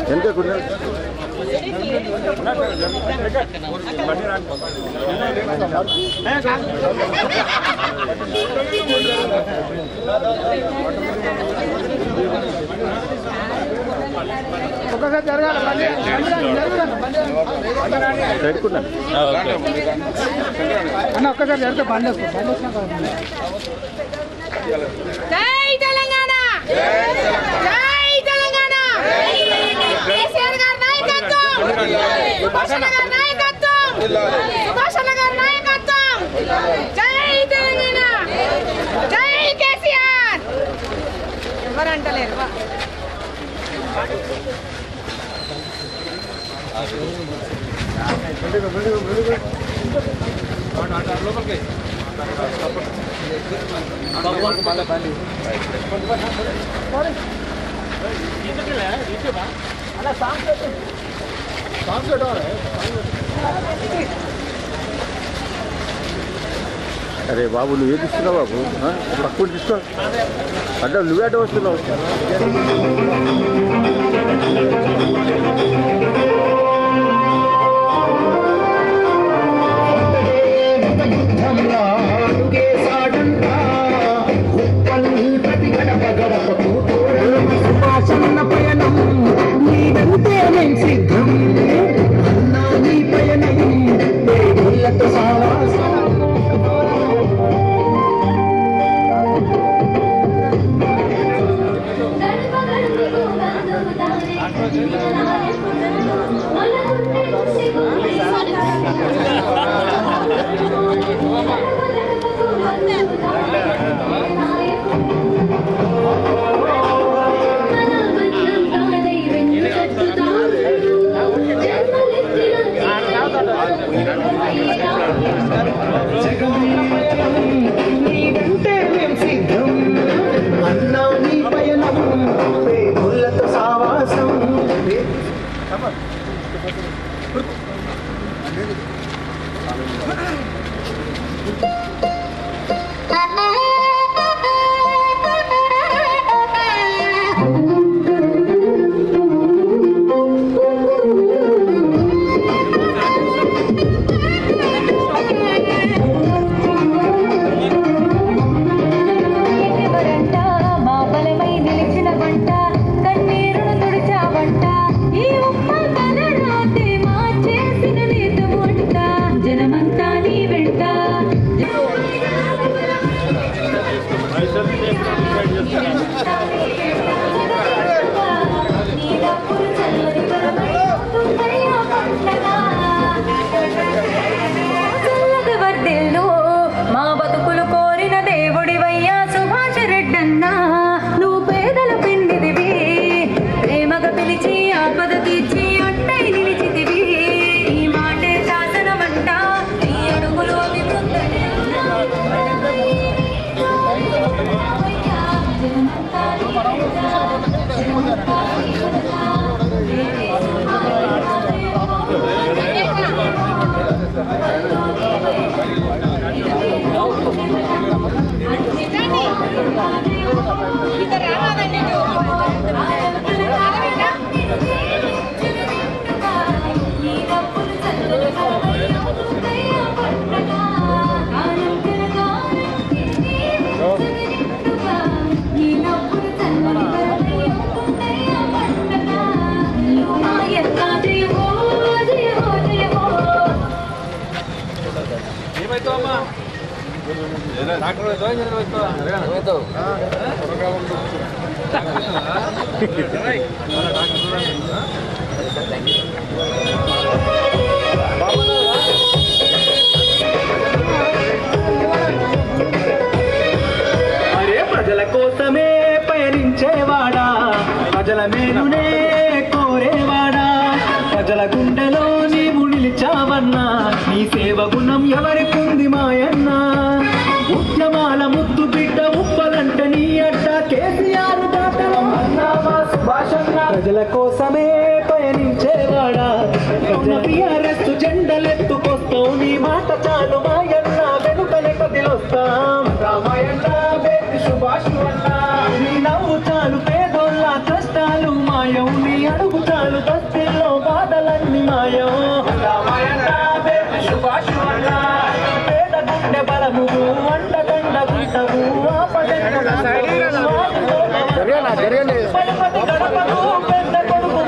ఎంత కున్నా ఒకసారి జరగాలి అన్న ఒక్కసారి జరిగితే బండి జై తెలంగాణ జై తెలంగాణ కేసీఆర్ గారి నాయకత్వం సుభాష్ అన్న గారి నాయకత్వం సుభాష్ అన్న గారి నాయకత్వం జై తెలంగాణ జై కేసీఆర్ ఎవరంటలేరు అరే బాబు నువ్వే తీసుకున్నావు బాబు పక్కన తీసుకో అంటే నువ్వే అడ్డ వస్తున్నావు ప్రజల కోసమే పయనించేవాడా ప్రజల మేలునే కోరేవాడా ప్రజల గుండెలో నీవు నిలిచావన్నా నీ సేవ గుణం ఎవరికుంది మాయన్నా ఉద్యమాల ముద్దు బిడ్డ ఉప్పలంటే నీ అడ్డ కేసీఆర్ ప్రజల కోసమే పయనించేవాడా టీఆర్ఎస్ జెండలెత్తుకొస్తావు నీ మాట చాలు మాయన్న వంటకండగుంటవు పలుపతి గడపకు పెద్ద కొడుకు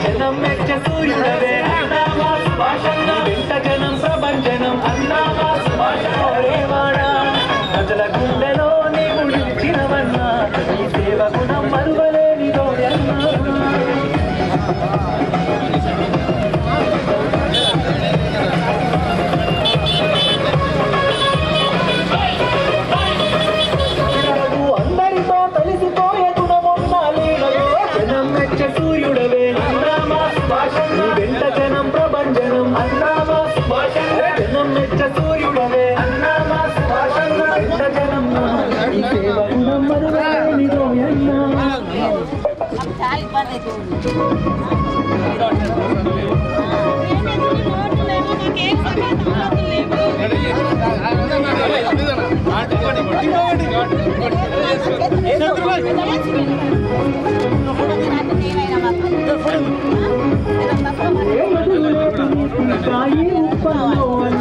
జనం మెచ్చ సూర్యుడవే అన్నామా సుభాషన్న వెంట జనం ప్రభంజనం అన్నామా సుభాషవాడా ప్రజల గుండెలో నీవు నిలిచినవన్నా ఈ సేవ గుణం మరువలేనిదో అందరితో కలిసిపోయే గుణమున్న లీలలో జనం మెచ్చ సూర్యుడవే అన్నామా సుభాషన్న వెంట జనం ప్రభంజనం అన్నామా సుభాషన్న జనం మెచ్చ సూర్యుడవే అన్నామా సుభాషన్న వెంట జనం ఈ సేవ గుణం మరువలేనిదో అన్నా కాయి ఉప్పల్లో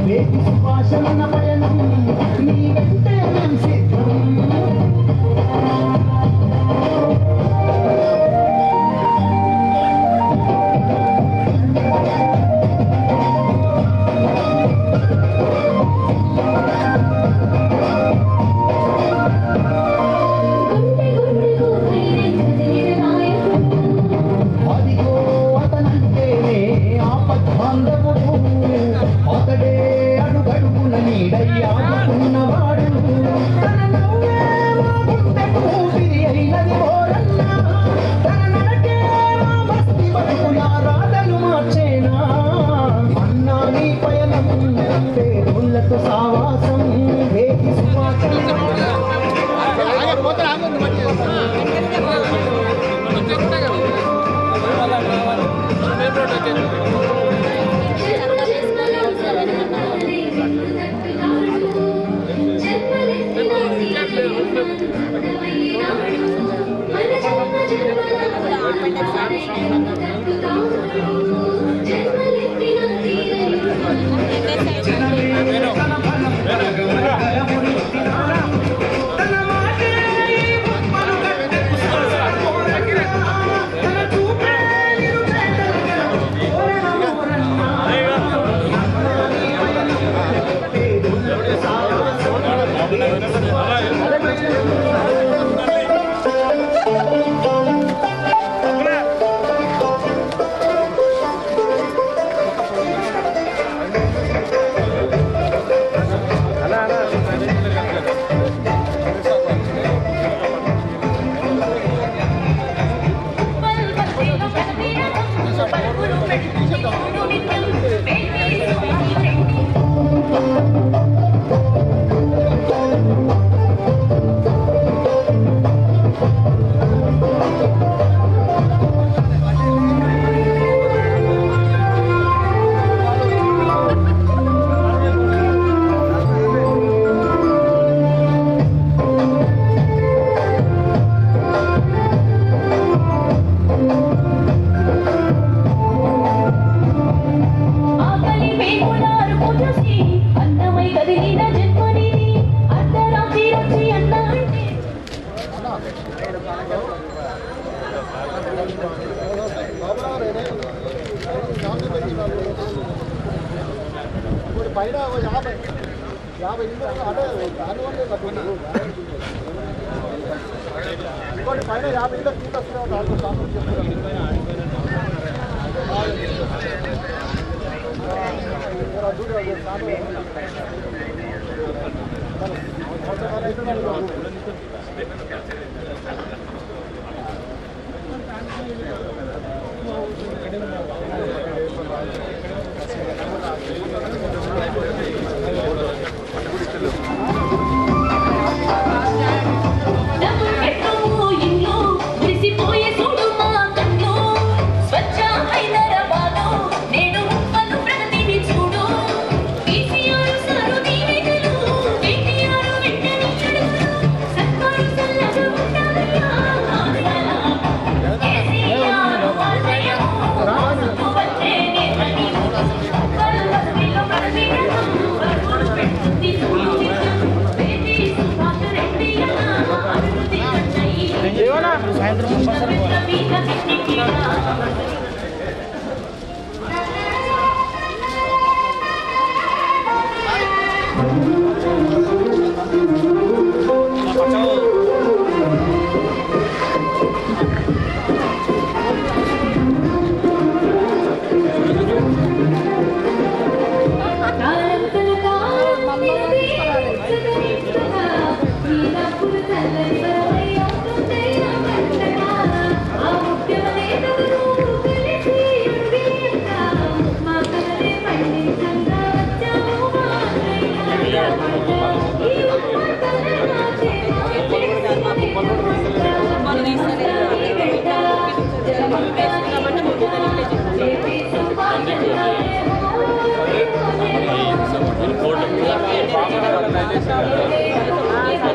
Suvasanna payanam, nee vente men siddham.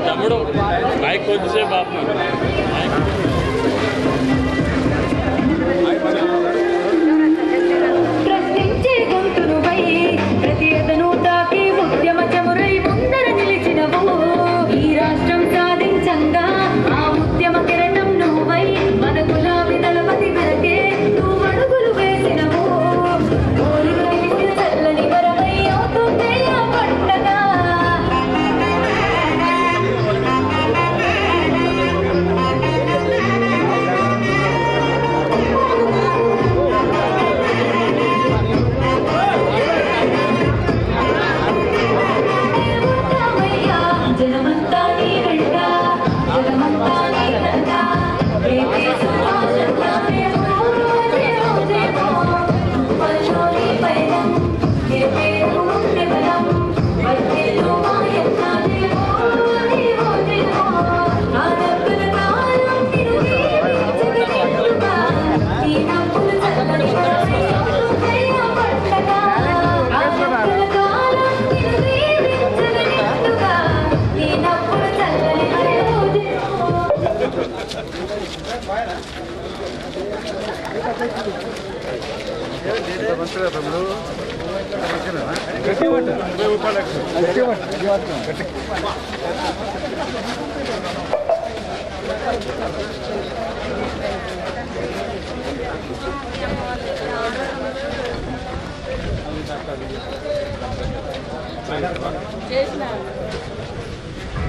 తమ్ముడు మైక్ వచ్చే బాబు ప్రశ్నించే గొంతునువై ప్రతి ఎదను తాకి ఉద్యమ చమురై ముందర నిలిచినవు ఈ రాష్ట్రం సాధించంగా ఆ ఉద్యమ కిరణం నువ్వై మన గులాబీ దళపతి వెనకే నువ్వు అడుగులు వేసినవు ఊరుగా నిలిచిన చల్లని వరమై అవుతుందే ఆ పండగ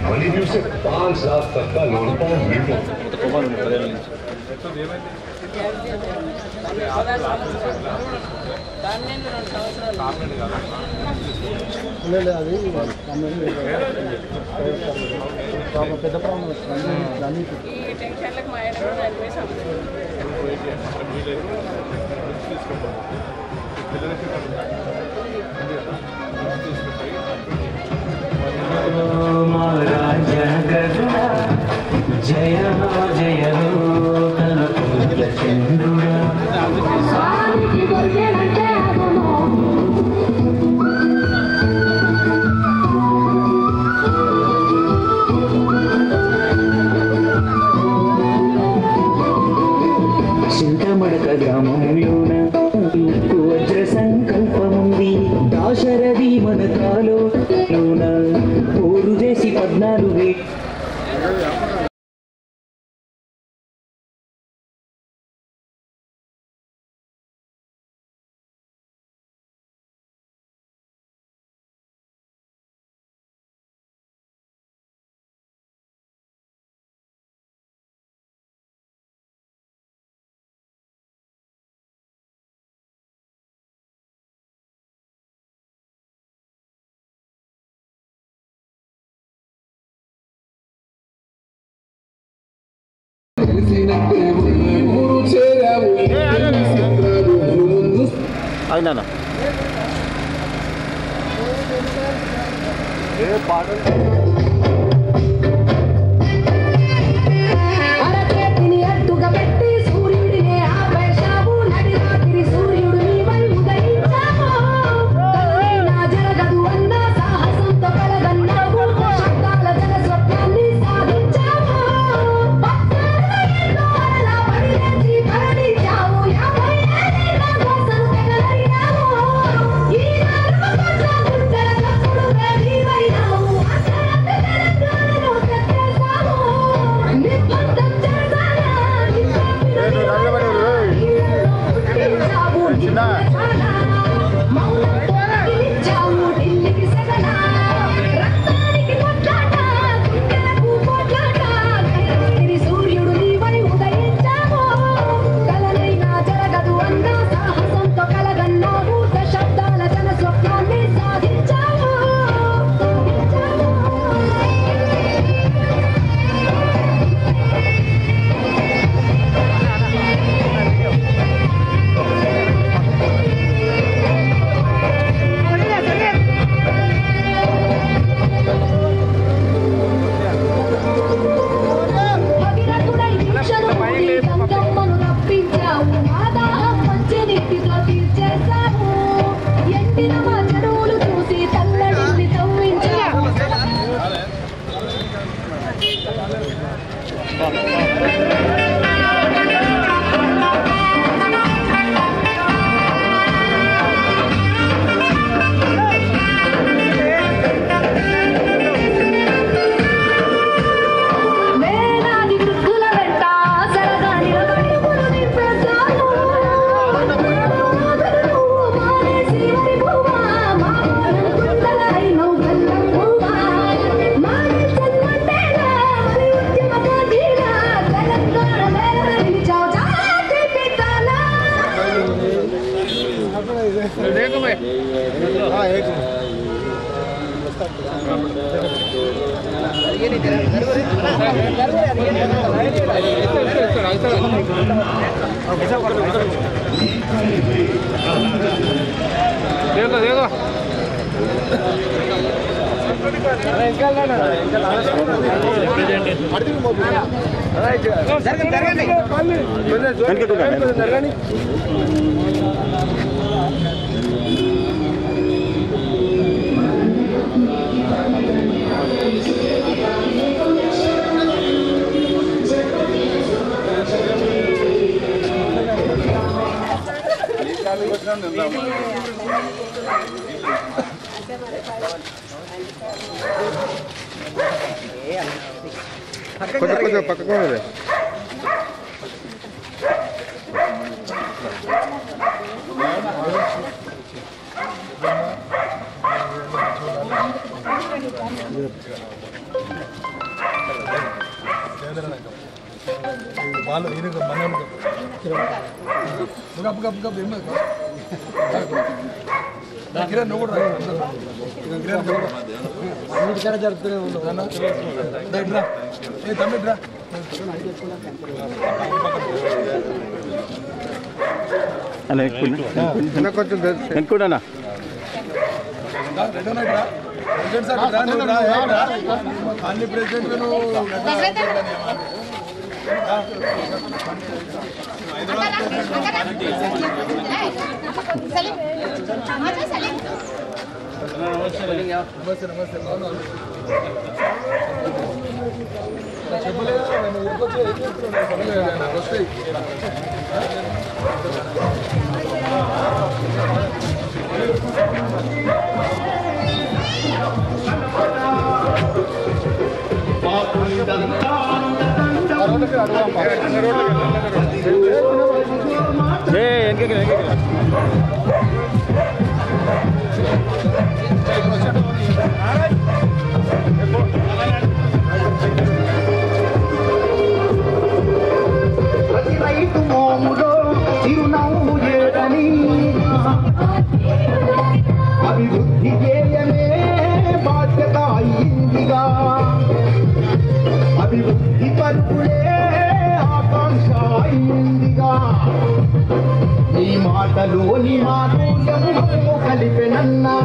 वॉल्यूम से 5 लाख तक का लोन पर मिलता जय हो जय हो चंद्रुड़ा చింతమడక గ్రామంలోన వజ్ర సంకల్పముంది దాశరథి మన కాలోన పోరు చేసి 14 అయినా అరచేతిని అడ్డుగా పెట్టి సూర్యుడినే ఆపేశావు నడి రాత్రి సూర్యుడు నీవై ఉదయించావు నా జరగదు అన్న సాహసంతో కలగన్నావు శబ్దాల జన స్వప్నాన్ని సాధించావు ఎన్నో అరలా పడి లేచి పరడించావు 50 ఏళ్ళ కోసం తెగలరినావు ఈ నలుగుల గుండెల తప్పుడు నీవైనావు అసలు తెలంగాణలో కట్టేశావు నిబంధం చేశానా మౌనంతో గెలిచావు ఢిల్లీకి సగనా రక్తానికి కొట్లాట గుండెలకు కొట్లాట గగనగిరి సూర్యుడు నీవై ఉదయించావు కలనైనా జరగదు అన్న సాహసంతో కలగన్నావు దశాబ్దాల జన స్వప్నాన్ని సాధించావు భగీరథుడై దీక్షను పూరి గంగమ్మను రప్పించావు మా దాహం మంచి నీటితో తీర్చేశావు ఎండిన మా చెరువులు చూసి తల్లడిల్లి తవ్వించావు వేలాది వృద్ధుల వెంట ఆసరగా నిలబడి పులు నింపేశావు మానేసి వరి పువ్వా మా కుండలై నౌకల్లం పువ్వా మానేసన్ మండేలా మరి ఉద్యమకాజీలా తెలంగాణ నేల నిలిచావు జాతి పితాలా వచ్చినా కొంచెం పక్కకు వాళ్ళు కిరణ్ నువ్వు కూడా అన్నిటికైనా జరుపుతూనే ఉన్నావు తమ్మిడ్రా కొంచెం వెనుకూడనా అన్ని ప్రెసిడెంట్ వస్తాయి ప్రతి రైతు మోములో చిరునవ్వు ఏదని అభివృద్ధి చేయమే బాధ్యత అయిందిగా అభివృద్ధి పరుపులే ఆకాంక్ష అయిందిగా నీ మాటలోని మాటలు కలిపెనన్నా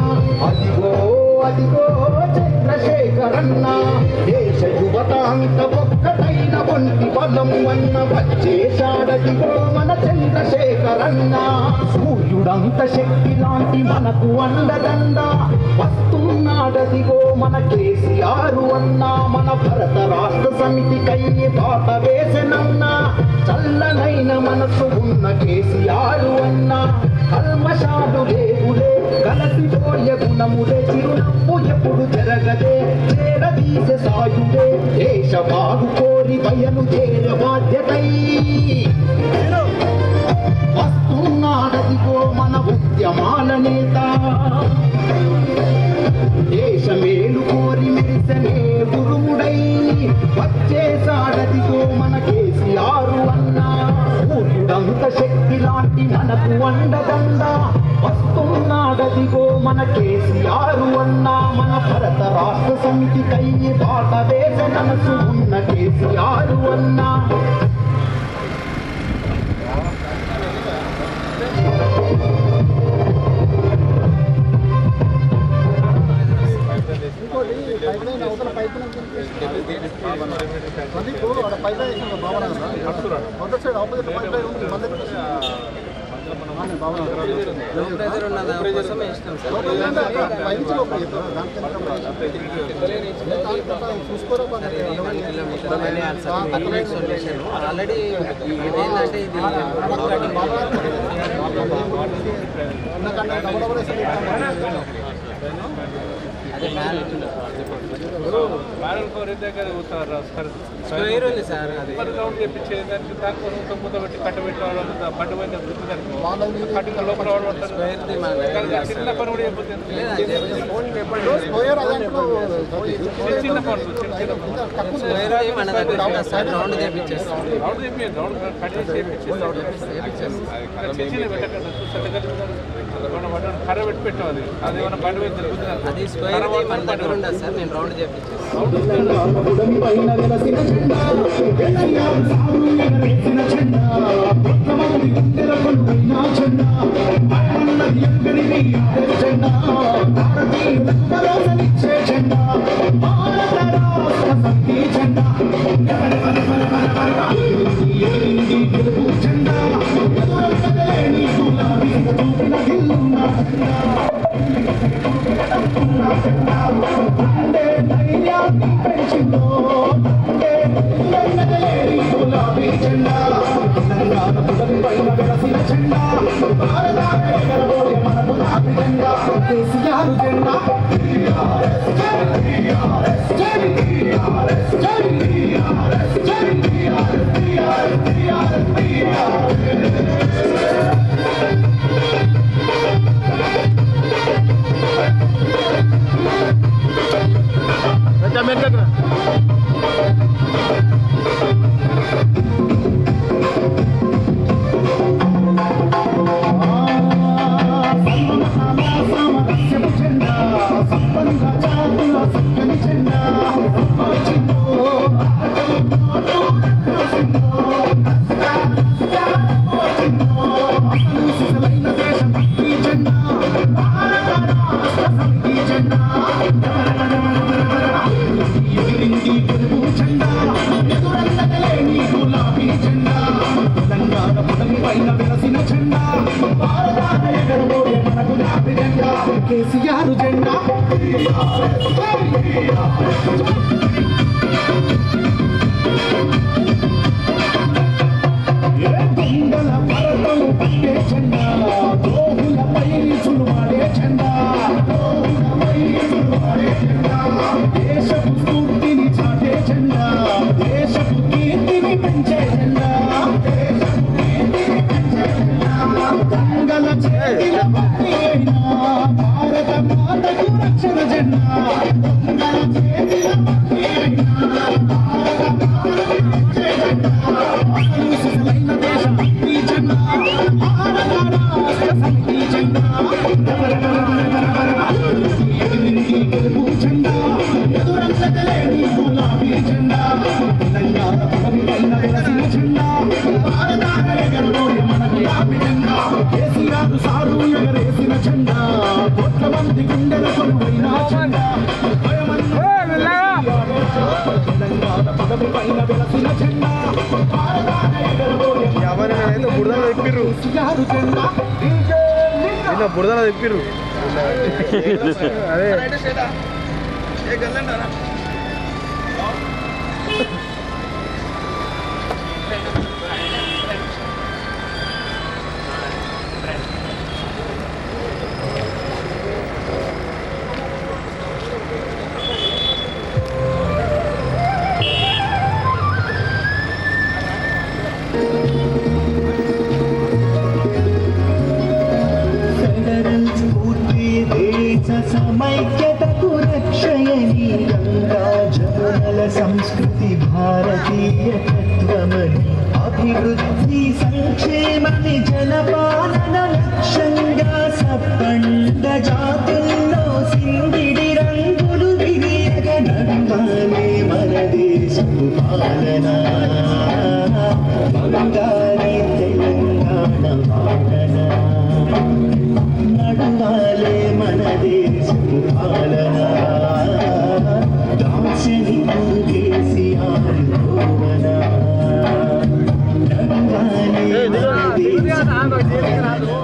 అదిగో అదిగో చంద్రశేఖరన్న దేశ యువత అంత ఒక్కటైన ఒంటి బలం వన్న వచ్చేశాడదిగో మన చంద్రశేఖరన్న సూర్యుడంత శక్తి లాంటి మనకు అండదండ వస్తున్నాడదిగో మన కేసీఆర్ అన్నా మన భరత రాష్ట్ర సమితికై బాట వేసెనన్నా చల్లనైన మనసు ఉన్న కేసీఆర్ అన్నా కల్మషాలు లేవులే కలసిపోయే గుణములే చిరునవ్వు ఎప్పుడు జరగదే చేరదీసే సాయుడే దేశ బాగు కోరి బయలు చేర బాధ్యతై వస్తున్నాడదిగో మన ఉద్యమాల నేత దేశ మేలు కోరి మెరిసనే గురుముడై వచ్చేసాడదిగో మన కేసీఆర్ అన్నా సూర్యుడంత శక్తి లాంటి మనకు అండదండ వస్తున్నాడదిగో మన కేసీఆర్ అన్నా మన భరత రాష్ట్ర సమితికై బాట వేస మనసు ఉన్న కేసీఆర్ అన్నా అవతల పైపు పైప్ లైన్ భావన మొదటి సైడ్ ఆపోజిట్ పైప్ లైన్ ఉంది ఆల్రెడీ ఇదేంటంటే ఇది స్క్వేర్ ఉంది సార్ అది రౌండ్ చేపించేదానికి దానికోసం మూత పెట్టి కట్టబెట్టి బండి పోయిన కట్టిన లోపల చిన్న పని కూడా అయిపోతుంది చిన్న పనులు స్క్వేర్ మన దగ్గర సార్ రౌండ్ చేపించేస్తాం రౌండ్ చేపించేది రౌండ్ కట్ చేసి చిన్న పెట్టకండి కర్ర పెట్టి పెట్టాం అది ఏమైనా బండి పోయి జరుగుతుంది అది స్క్వేర్ మన దగ్గర ఉండదు సార్ నేను రౌండ్ చెండా జెండా భారతాన ఎగరబోయే మన గులాబీ జెండా కేసీఆర్ జెండా దొంగల భరతం పట్టే జెండా ద్రోహులపై సులువాడే జెండా దేశపు స్ఫూర్తిని చాటే జెండా దేశపు కీర్తిని పెంచే జెండా దొంగల చేతిల పట్టి అయినా భారత మాతకు రక్షణ జెండా దొంగల చేతిల పట్టి అయినా భారత మాతకు రక్షణ జెండా సుసలైన దేశం ఈ జెండా భారత రాష్ట్ర సమితి జెండా గెలుపు జెండా ఎదురంగలేని గులాబీ జెండా తెలంగాణ పైన వెలసిన జెండా భారతాన ఎగరబోయే మన గులాబీ జెండా కేసీఆర్ సారు ఎగరేసిన జెండా కోట్ల మంది గుండెల కొలువైన జెండా తెలంగాణ పదవి పైన వెలసిన జెండా భారతాన ఎగరబోయే కేసీఆర్ జెండా బురదలో తెప్పిర్రు అదే సమైక్యతకు రక్షయని గంగా జమునల సంస్కృతి భారతీయ తత్వమని అభివృద్ధి సంక్షేమని జనపాలన లక్ష్యంగా సప్పండ జాతుల్లో సింగిడి రంగులు విరియగ నడవాలే మన దేశపు పాలన బంగారీ తెలంగాణ పాలన నడవాలే మన దేశపు పాలన దార్శనికుడు కేసీఆర్ భువన నడవాలే మన దేశపు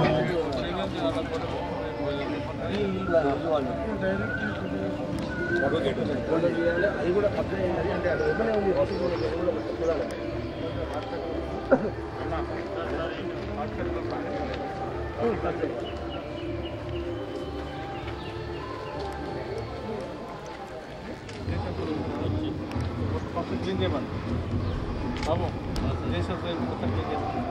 క్లీన్ చేయమని బాబు దేశం మొత్తం క్లీన్ చేస్తాం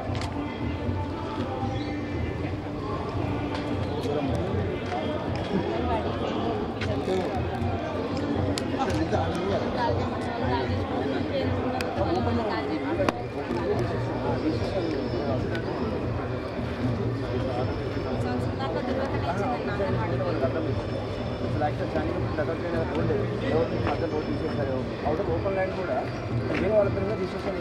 అవుట్ ఆఫ్ ఓపెన్ ల్యాండ్ కూడా వేరే వాళ్ళ పేరు రిజిస్ట్రేషన్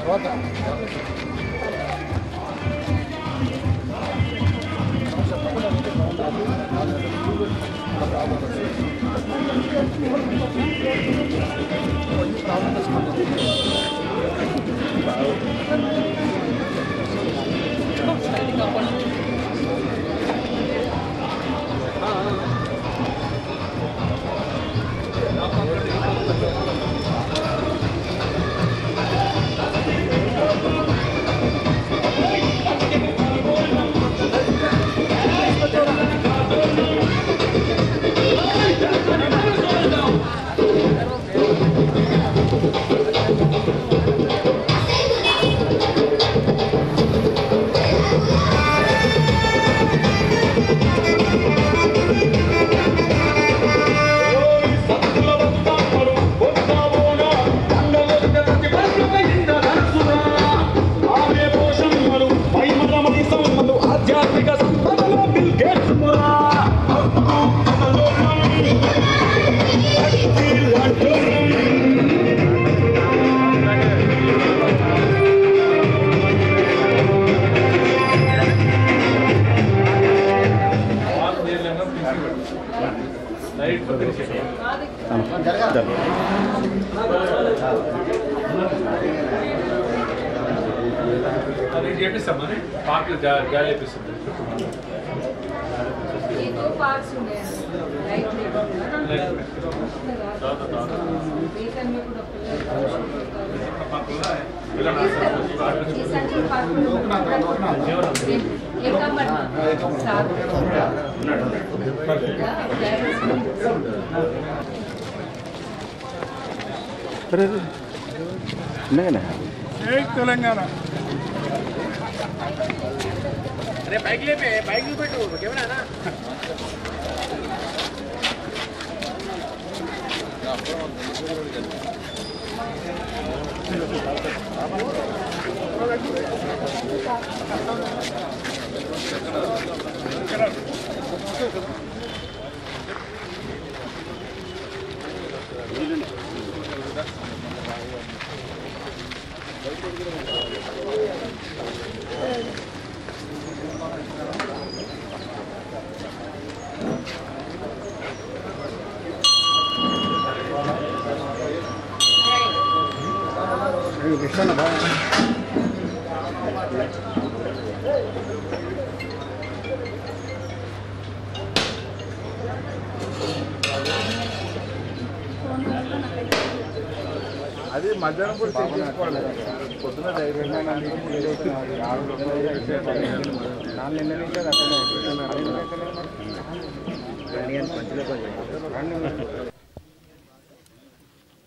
తర్వాత చేపిస్తామని పార్కులు జాలి చేపిస్తాం. తెలంగాణ బైక్ లేపే బైక్ పెట్టు కెమెరానా అది మధ్యాహ్నం కూడా చెక్ చేసుకోవాలి. పొద్దున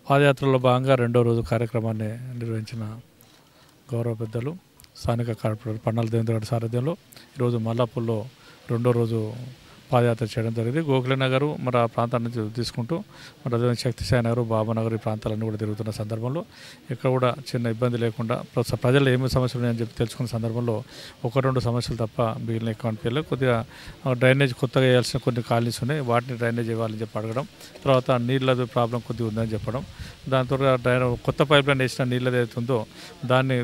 పాదయాత్రలో భాగంగా రెండో రోజు కార్యక్రమాన్ని నిర్వహించిన గౌరవ పెద్దలు స్థానిక కార్పొరేటర్ పన్నాల దేవేంద్ర సారథ్యంలో ఈరోజు మల్లాపూర్లో రెండో రోజు పాదయాత్ర చేయడం జరిగింది. గోఖలే నగర్ మరి ఆ ప్రాంతాన్ని తీసుకుంటూ మరి అదేవిధంగా శక్తిసాయి నగర్, బాబానగర్ ఈ ప్రాంతాలన్నీ కూడా తిరుగుతున్న సందర్భంలో ఇక్కడ కూడా చిన్న ఇబ్బంది లేకుండా ప్రజలు ఏమి సమస్యలు ఉన్నాయని చెప్పి తెలుసుకున్న సందర్భంలో 1-2 సమస్యలు తప్ప మిగిలిన ఎక్కువ అనిపించలేదు. కొద్దిగా డ్రైనేజ్ కొత్తగా వేయాల్సిన కొన్ని కాలనీస్ ఉన్నాయి, వాటిని డ్రైనేజ్ ఇవ్వాలని చెప్పి అడగడం, తర్వాత నీళ్ళ ప్రాబ్లం కొద్దిగా ఉందని చెప్పడం, దాంతో కొత్త పైప్ లైన్ వేసిన నీళ్ళు ఏదైతే ఉందో దాన్ని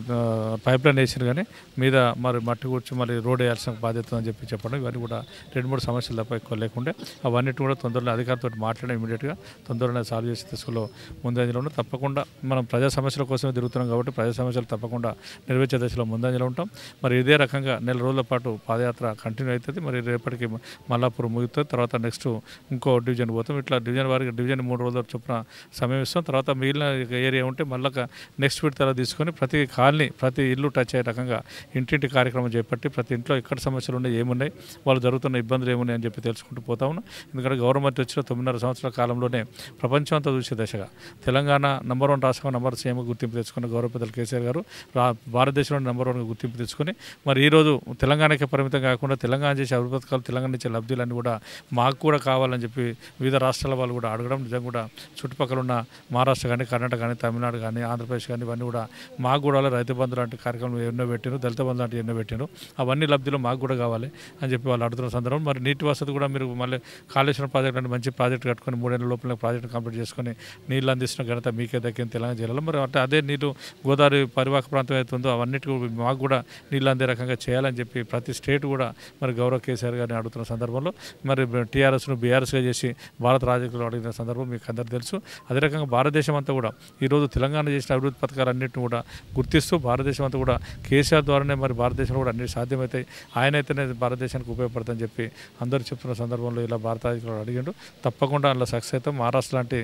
పైప్ లైన్ వేసిన కానీ మీద మరి మట్టి కూర్చి మళ్ళీ రోడ్ వేయాల్సిన బాధ్యత అని చెప్పి చెప్పడం, ఇవన్నీ కూడా 2-3 సమస్యలు తప్ప ఎక్కువ లేకుండే అవన్నిటి కూడా తొందరలో అధికారులతో మాట్లాడి ఇమీడియట్గా తొందరగా సాల్వ్ చేసి తీసుకులో ముందంజలో ఉంటాం. తప్పకుండా మనం ప్రజా సమస్యల కోసమే తిరుగుతున్నాం కాబట్టి ప్రజా సమస్యలు తప్పకుండా నెరవేర్చే దశలో ముందంజలో ఉంటాం. మరి ఇదే రకంగా 4 రోజుల పాటు పాదయాత్ర కంటిన్యూ అవుతుంది. మరి రేపటికి మల్లాపూర్ ముగుతుంది, తర్వాత నెక్స్ట్ ఇంకో డివిజన్ పోతాం. ఇట్లా డివిజన్ వారికి డివిజన్ 3 రోజుల చొప్పున సమయం ఇస్తాం. తర్వాత మిగిలిన ఏరియా ఉంటే మళ్ళీ నెక్స్ట్ విడతలో తీసుకొని ప్రతి కాలనీ ప్రతి ఇల్లు టచ్ అయ్యే రకంగా ఇంటింటి కార్యక్రమం చేపట్టి ప్రతి ఇంట్లో ఎక్కడ సమస్యలు ఉన్నాయి, ఏమున్నాయి, వాళ్ళు జరుగుతున్న ఇబ్బందులు ఏమున్నాయి అని చెప్పి తెలుసుకుంటూ పోతా ఉన్నాం. ఎందుకంటే గవర్నమెంట్ వచ్చిన 9.5 సంవత్సరాల కాలంలోనే ప్రపంచం అంతా చూసే దశగా తెలంగాణ నంబర్ 1 రాష్ట్రంగా నంబర్ సీఎంగా గుర్తింపు తెచ్చుకున్న గౌరవ పెద్దలు కేసీఆర్ గారు భారతదేశంలో నంబర్ 1గా గుర్తింపు తెచ్చుకొని మరి ఈరోజు తెలంగాణకే పరిమితం కాకుండా తెలంగాణ చేసే అభివృద్ధి పథకాలు, తెలంగాణ ఇచ్చే లబ్ధులన్నీ కూడా మాకు కూడా కావాలని చెప్పి వివిధ రాష్ట్రాల వాళ్ళు కూడా అడగడం, నిజంగా కూడా చుట్టుపక్కల ఉన్న మహారాష్ట్ర కానీ, కర్ణాటక కానీ, తమిళనాడు కానీ, ఆంధ్రప్రదేశ్ కానీ ఇవన్నీ కూడా మాకు కూడా రైతు బంధు లాంటి కార్యక్రమం ఎన్నో పెట్టారు, దళిత బంధు లాంటివి ఎన్నో పెట్టారు, అవన్నీ లబ్ధులు మాకు కూడా కావాలి అని చెప్పి వాళ్ళు అడుగుతున్న సందర్భం. మరి నీటి వసతి కూడా మీరు మళ్ళీ కాళేశ్వరం ప్రాజెక్ట్ అంటే మంచి ప్రాజెక్ట్ కట్టుకొని 3 ఏళ్ల లోపల ప్రాజెక్ట్ కంప్లీట్ చేసుకొని నీళ్ళు అందిస్తున్న ఘనత మీకే దక్కింది తెలంగాణ జిల్లాలో. మరి అంటే అదే నీళ్ళు గోదావరి పరివాహక ప్రాంతం అవుతుందో అవన్నిటికీ మాకు కూడా నీళ్ళు అందే రకంగా చేయాలని చెప్పి ప్రతి స్టేట్ కూడా మరి గౌరవ కేసీఆర్ గారిని అడుగుతున్న సందర్భంలో మరి టీఆర్ఎస్ను బీఆర్ఎస్గా చేసి భారత రాజకీయాలు అడిగిన సందర్భం మీకు అందరూ తెలుసు. అదే రకంగా భారతదేశం అంతా కూడా ఈరోజు తెలంగాణ చేసిన అభివృద్ధి పథకాలన్నింటినీ కూడా గుర్తిస్తూ భారతదేశం అంతా కూడా కేసీఆర్ ద్వారానే మరి భారతదేశంలో కూడా అన్ని సాధ్యమవుతాయి, ఆయనైతేనే భారతదేశానికి ఉపయోగపడుతుందని చెప్పి అందరూ చెప్తున్న సందర్భంలో ఇలా భారత రాజకీయాలు అడిగిండు. తప్పకుండా అందులో సక్సెస్ అవుతాం. మహారాష్ట్ర లాంటి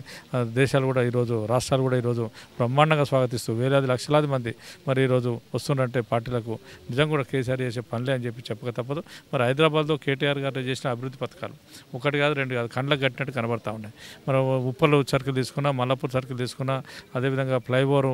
దేశాలు కూడా ఈరోజు రాష్ట్రాలు కూడా ఈరోజు బ్రహ్మాండంగా స్వాగతిస్తూ వేలాది లక్షలాది మంది మరి ఈరోజు వస్తుందంటే పార్టీలకు నిజంగా కూడా కేసీఆర్ చేసే పనులే అని చెప్పి చెప్పక తప్పదు. మరి హైదరాబాద్లో కేటీఆర్ గారు చేసిన అభివృద్ధి పథకాలు 1 కాదు 2 కాదు కళ్ళకు కట్టినట్టు కనబడతా ఉన్నాయి. మరి ఉప్పలు సర్కిల్ తీసుకున్నా, మల్లాపూర్ సర్కిల్ తీసుకున్నా, అదేవిధంగా ఫ్లైఓవర్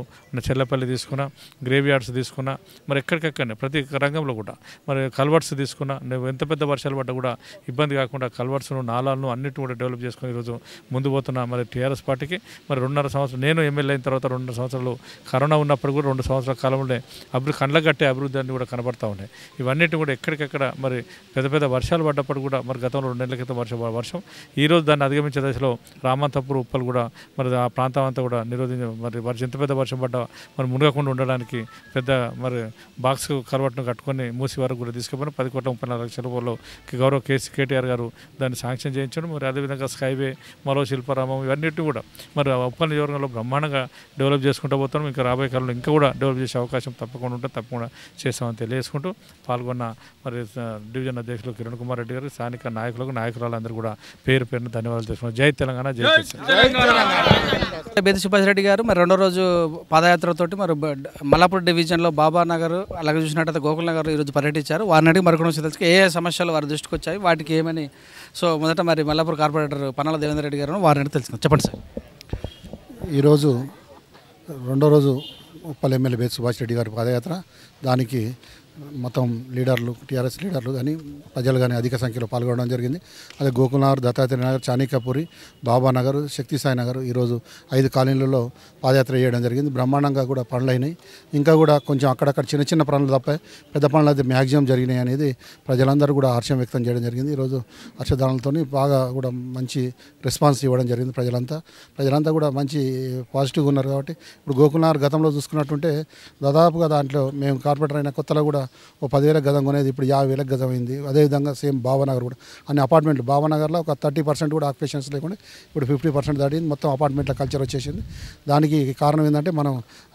చెల్లపల్లి తీసుకున్నా, గ్రేవ్ యార్డ్స్ తీసుకున్నా, మరి ఎక్కడికెక్కడనే ప్రతి రంగంలో కూడా మరి కల్వర్ట్స్ తీసుకున్నా, ఎంత పెద్ద వర్షాలు పడ్డా కూడా ఇబ్బంది కాకుండా కల్వర్ట్స్ను, నాలాలను అన్నిటిని కూడా డెవలప్ చేసుకొని ఈరోజు ముందు పోతున్న మరి టీఆర్ఎస్ పార్టీకి మరి 2.5 సంవత్సరం నేను ఎమ్మెల్యే అయిన తర్వాత 2.5 సంవత్సరాలు కరోనా ఉన్నప్పుడు కూడా 2 సంవత్సరాల కాలంలో అభివృద్ధి కండ్లకు కట్టే అభివృద్ధి అన్ని కూడా కనబడతా ఉన్నాయి. ఇవన్నిటి కూడా ఎక్కడికెక్కడ మరి పెద్ద పెద్ద వర్షాలు పడ్డప్పుడు కూడా మరి గతంలో 2 నెలల క్రితం వర్షం ఈరోజు దాన్ని అధిగమించే దశలో రామంతపూర్ ఉప్పలు కూడా మరి ఆ ప్రాంతం అంతా కూడా నిరోధించి మరి ఎంత పెద్ద వర్షం పడ్డా మరి మునగకుండా ఉండడానికి పెద్ద మరి బాక్స్ కలవట్టును కట్టుకొని మూసి వరకు కూడా తీసుకుపోయిన 10,34,00,000 రూపాయలు గౌరవ కేటీఆర్ కేటీఆర్ గారు దాన్ని శాంక్షన్ చేయించడం, మరి అదేవిధంగా స్కైవే, మరో శిల్పారామం ఇవన్నిటి కూడా మరి ఉప్పల్ నియోజకవర్గంలో బ్రహ్మాండంగా డెవలప్ చేసుకుంటూ పోతాం. ఇంకా రాబోయే కాలంలో ఇంకా కూడా డెవలప్ చేసే అవకాశం తప్పకుండా ఉంటుంది, తప్పకుండా చేస్తామని తెలియజేసుకుంటూ పాల్గొన్న మరి డివిజన్ అధ్యక్షులు కిరణ్ కుమార్ రెడ్డి గారు, స్థానిక నాయకులకు, నాయకురాలందరూ కూడా పేరు పేరున ధన్యవాదాలు చేసుకున్నాం. జై తెలంగాణ, జై బేది సుభాష్ రెడ్డి గారు మరి రెండో రోజు పాదయాత్రతోటి మరి మల్లాపూర్ డివిజన్లో బాబా నగర్, అలాగే చూసినట్టయితే గోకుల్ నగర్ ఈరోజు పర్యటించారు. వారిని అడిగి మరికొన్ని తెలుసు ఏ సమస్యలు వారి దృష్టికి వచ్చాయి, వాటికి ఏమని. సో మొదట మరి మల్లాపూర్ కార్పొరేటర్ పన్నాల దేవేందర్ రెడ్డి గారు వారిని అడిగి తెలుసుకుందాం. చెప్పండి సార్. ఈరోజు రెండో రోజు ఉప్పల్ ఎమ్మెల్యే బేది సుభాష్ రెడ్డి గారి పాదయాత్ర. దానికి మొత్తం లీడర్లు, టీఆర్ఎస్ లీడర్లు కానీ ప్రజలు కానీ అధిక సంఖ్యలో పాల్గొనడం జరిగింది. అదే గోకుల్ నగర్, దత్తాత్రేయ నగర్, చాణిక్యపురి, బాబా నగర్, శక్తిసాయి నగర్ ఈరోజు 5 కాలనీలలో పాదయాత్ర చేయడం జరిగింది. బ్రహ్మాండంగా కూడా పనులు అయినాయి. ఇంకా కూడా కొంచెం అక్కడక్కడ చిన్న చిన్న పనులు తప్ప పెద్ద పనులు అయితే మ్యాక్సిమం జరిగినాయి అనేది ప్రజలందరూ కూడా హర్షం వ్యక్తం చేయడం జరిగింది. ఈరోజు హర్షధారణలతో బాగా కూడా మంచి రెస్పాన్స్ ఇవ్వడం జరిగింది. ప్రజలంతా కూడా మంచి పాజిటివ్గా ఉన్నారు. కాబట్టి ఇప్పుడు గోకుల్ నగర్ గతంలో చూసుకున్నట్టుంటే దాదాపుగా దాంట్లో మేము కార్పొరేటర్ అయిన కొత్తలో కూడా 10,000 గజం కొనేది ఇప్పుడు 50,000 గజం అయింది. అదేవిధంగా సేమ్ బాబానగర్ కూడా అన్ని అపార్ట్మెంట్లు, బాబానగర్లో ఒక 30% కూడా ఆక్యుపేషన్స్ లేకుండా ఇప్పుడు 50% దాటింది. మొత్తం అపార్ట్మెంట్ల కల్చర్ వచ్చేసింది. దానికి కారణం ఏంటంటే మనం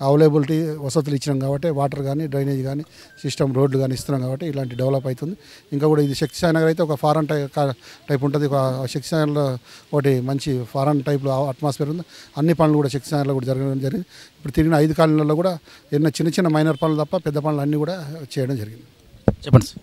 అవైలబిలిటీ వసతులు ఇచ్చినాం కాబట్టి, వాటర్ కానీ, డ్రైనేజ్ కానీ, సిస్టమ్, రోడ్లు కానీ ఇస్తున్నాం కాబట్టి ఇలాంటి డెవలప్ అవుతుంది. ఇంకా కూడా ఇది శక్తిసాయి నగర్ అయితే ఒక ఫారెన్ టైప్ ఉంటుంది. ఒక శక్తిసాయిలో ఒకటి మంచి ఫారెన్ టైప్లో అట్మాస్ఫియర్ ఉంది. అన్ని పనులు కూడా శక్తిసాయిలో కూడా జరగడం జరిగింది. ఇప్పుడు తిరిగిన 5 కాలనీలలో కూడా చిన్న చిన్న మైనర్ పనులు తప్ప పెద్ద పనులు అన్నీ కూడా చేయడం జరిగింది. చెప్పండి సార్.